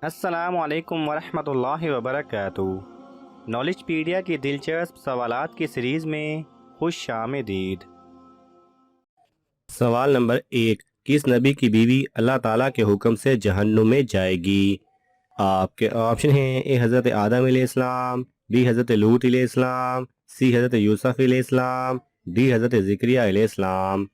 السلام علیکم ورحمۃ اللہ وبرکاتہ۔ نالج پیڈیا کی دلچسپ سوالات کی سیریز میں خوش آمدید۔ سوال نمبر 1، کس نبی کی بیوی اللہ تعالیٰ کے حکم سے جہنم میں جائے گی؟ آپ کے آپشن ہیں: اے حضرت آدم علیہ السلام، بی حضرت لوط علیہ السلام، سی حضرت یوسف علیہ السلام، ڈی حضرت زکریہ علیہ السلام۔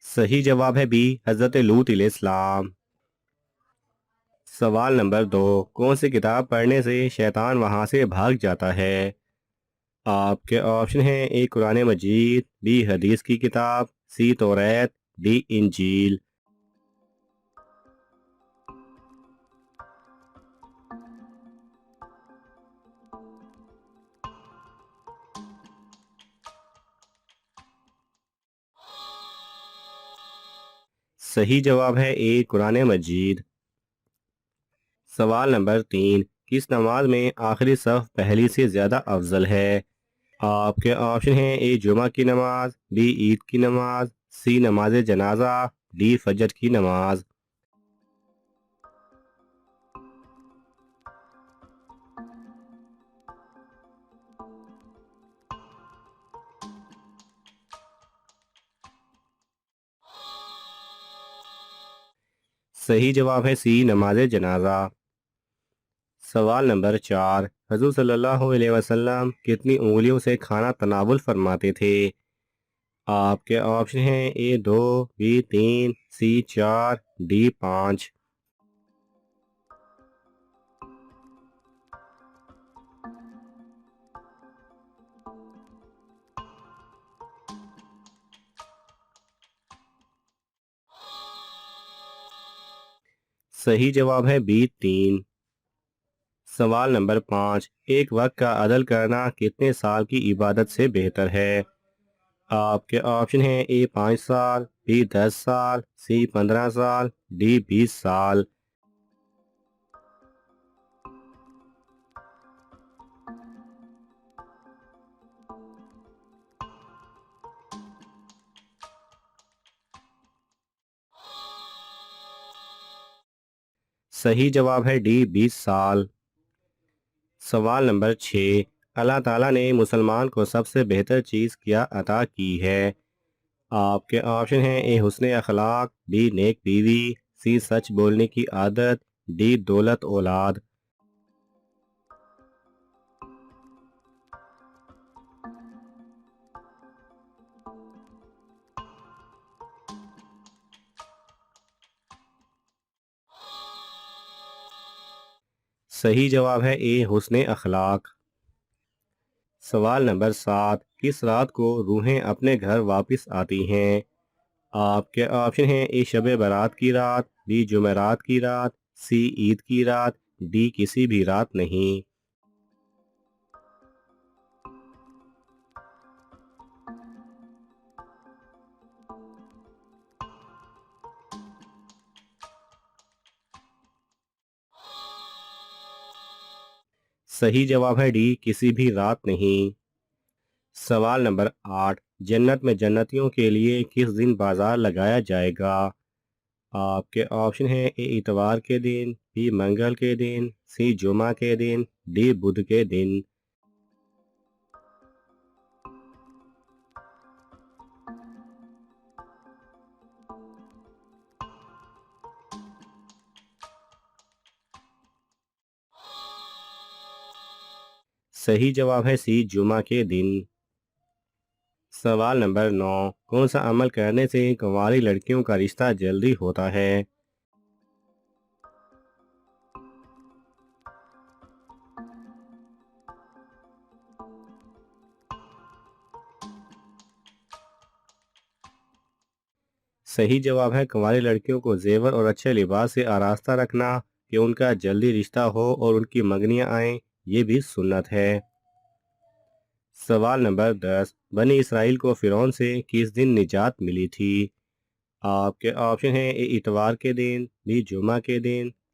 صحیح جواب ہے بی حضرت لوط علیہ السلام۔ سوال نمبر 2، کون سی کتاب پڑھنے سے شیطان وہاں سے بھاگ جاتا ہے؟ آپ کے آپشن ہیں: اے قرآن مجید، بی حدیث کی کتاب، سی توریت، ڈی انجیل۔ صحیح جواب ہے اے قرآن مجید۔ سوال نمبر 3، کس نماز میں آخری صف پہلی سے زیادہ افضل ہے؟ آپ کے آپشن ہیں: اے جمعہ کی نماز، بی عید کی نماز، سی نماز جنازہ، ڈی فجر کی نماز۔ صحیح جواب ہے سی نماز جنازہ۔ سوال نمبر 4، حضور صلی اللہ علیہ وسلم کتنی انگلیوں سے کھانا تناول فرماتے تھے؟ آپ کے آپشن ہیں: اے 2، بی 3، سی 4، ڈی 5۔ صحیح جواب ہے بی 3۔ سوال نمبر 5، ایک وقت کا عدل کرنا کتنے سال کی عبادت سے بہتر ہے؟ آپ کے آپشن ہیں: اے 5 سال، بی 10 سال، سی 15 سال، ڈی 20 سال۔ صحیح جواب ہے ڈی 20 سال۔ سوال نمبر 6، اللہ تعالیٰ نے مسلمان کو سب سے بہتر چیز کیا عطا کی ہے؟ آپ کے آپشن ہیں: اے حسن اخلاق، بی نیک بیوی، سی سچ بولنے کی عادت، ڈی دولت اولاد۔ صحیح جواب ہے اے حسن اخلاق۔ سوال نمبر 7، کس رات کو روحیں اپنے گھر واپس آتی ہیں؟ آپ کے آپشن ہیں: اے شب برات کی رات، بی جمعرات کی رات، سی عید کی رات، ڈی کسی بھی رات نہیں۔ صحیح جواب ہے ڈی کسی بھی رات نہیں۔ سوال نمبر 8، جنت میں جنتیوں کے لیے کس دن بازار لگایا جائے گا؟ آپ کے آپشن ہیں: اے اتوار کے دن، بی منگل کے دن، سی جمعہ کے دن، ڈی بدھ کے دن۔ صحیح جواب ہے سی جمعہ کے دن۔ سوال نمبر 9، کون سا عمل کرنے سے کنواری لڑکیوں کا رشتہ جلدی ہوتا ہے؟ صحیح جواب ہے کنواری لڑکیوں کو زیور اور اچھے لباس سے آراستہ رکھنا کہ ان کا جلدی رشتہ ہو اور ان کی منگنیاں آئیں، یہ بھی سنت ہے۔ سوال نمبر 10، بنی اسرائیل کو فرعون سے کس دن نجات ملی تھی؟ آپ کے آپشن ہیں: اے اتوار کے دن، بی جمعہ کے دن،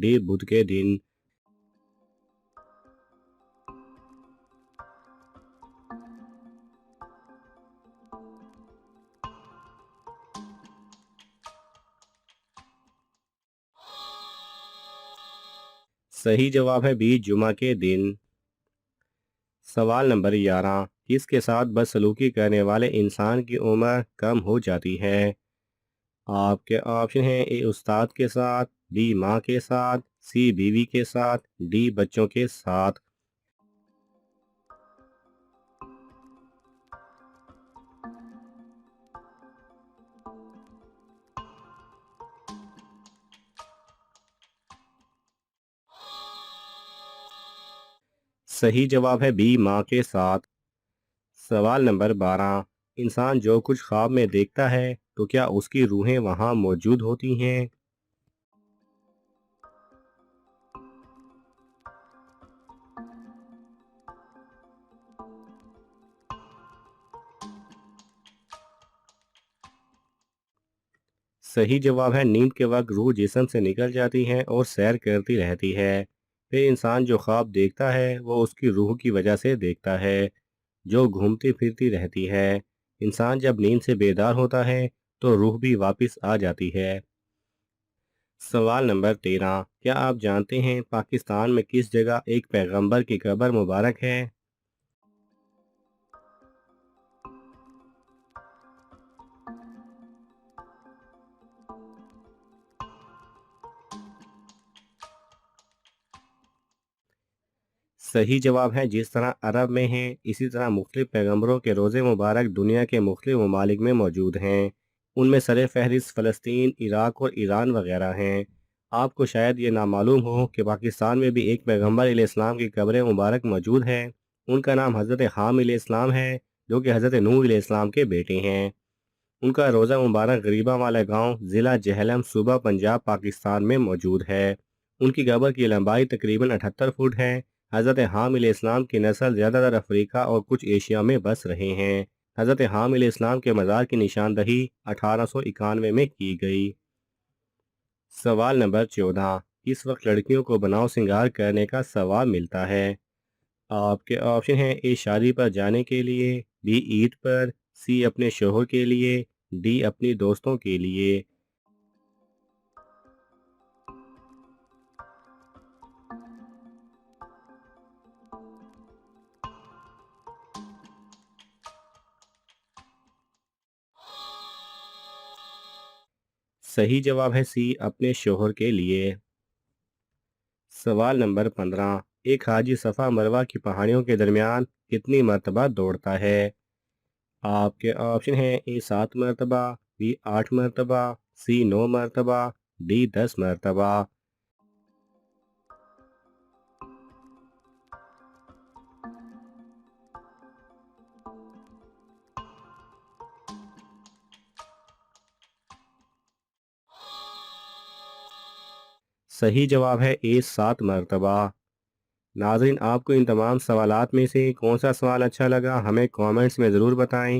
ڈی بدھ کے دن۔ صحیح جواب ہے بی جمعہ کے دن۔ سوال نمبر 11، کس کے ساتھ بدسلوکی کرنے والے انسان کی عمر کم ہو جاتی ہے؟ آپ کے آپشن ہیں اے استاد کے ساتھ، بی ماں کے ساتھ، سی بیوی کے ساتھ، ڈی بچوں کے ساتھ۔ صحیح جواب ہے بی ماں کے ساتھ۔ سوال نمبر 12، انسان جو کچھ خواب میں دیکھتا ہے تو کیا اس کی روحیں وہاں موجود ہوتی ہیں؟ صحیح جواب ہے نیند کے وقت روح جسم سے نکل جاتی ہے اور سیر کرتی رہتی ہے۔ پھر انسان جو خواب دیکھتا ہے وہ اس کی روح کی وجہ سے دیکھتا ہے، جو گھومتی پھرتی رہتی ہے۔ انسان جب نیند سے بیدار ہوتا ہے تو روح بھی واپس آ جاتی ہے۔ سوال نمبر 13، کیا آپ جانتے ہیں پاکستان میں کس جگہ ایک پیغمبر کی قبر مبارک ہے؟ صحیح جواب ہے جس طرح عرب میں ہیں اسی طرح مختلف پیغمبروں کے روزے مبارک دنیا کے مختلف ممالک میں موجود ہیں۔ ان میں سر فہرست فلسطین، عراق اور ایران وغیرہ ہیں۔ آپ کو شاید یہ نامعلوم ہو کہ پاکستان میں بھی ایک پیغمبر علیہ السلام کی قبر مبارک موجود ہے۔ ان کا نام حضرت حام علیہ السلام ہے، جو کہ حضرت نوح علیہ السلام کے بیٹے ہیں۔ ان کا روزہ مبارک غریبہ والا گاؤں ضلع جہلم صوبہ پنجاب پاکستان میں موجود ہے۔ ان کی قبر کی لمبائی تقریباً 78 فٹ ہے۔ حضرت حام علیہ السلام کی نسل زیادہ تر افریقہ اور کچھ ایشیا میں بس رہے ہیں۔ حضرت حام علیہ السلام کے مزار کی نشاندہی 1891 میں کی گئی۔ سوال نمبر 14، کس وقت لڑکیوں کو بناؤ سنگار کرنے کا ثواب ملتا ہے؟ آپ کے آپشن ہیں اے شادی پر جانے کے لیے، بی عید پر، سی اپنے شوہر کے لیے، ڈی اپنی دوستوں کے لیے۔ صحیح جواب ہے سی اپنے شوہر کے لیے۔ سوال نمبر 15، ایک حاجی صفا مروہ کی پہاڑیوں کے درمیان کتنی مرتبہ دوڑتا ہے؟ آپ کے آپشن ہیں اے 7 مرتبہ، بی 8 مرتبہ، سی 9 مرتبہ، ڈی 10 مرتبہ۔ صحیح جواب ہے اے 7 مرتبہ۔ ناظرین، آپ کو ان تمام سوالات میں سے کون سا سوال اچھا لگا ہمیں کامنٹس میں ضرور بتائیں،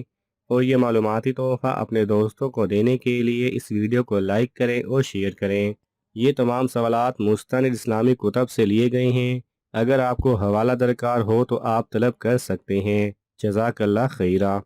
اور یہ معلوماتی تحفہ اپنے دوستوں کو دینے کے لیے اس ویڈیو کو لائک کریں اور شیئر کریں۔ یہ تمام سوالات مستند اسلامی کتب سے لیے گئے ہیں۔ اگر آپ کو حوالہ درکار ہو تو آپ طلب کر سکتے ہیں۔ جزاک اللہ خیرہ۔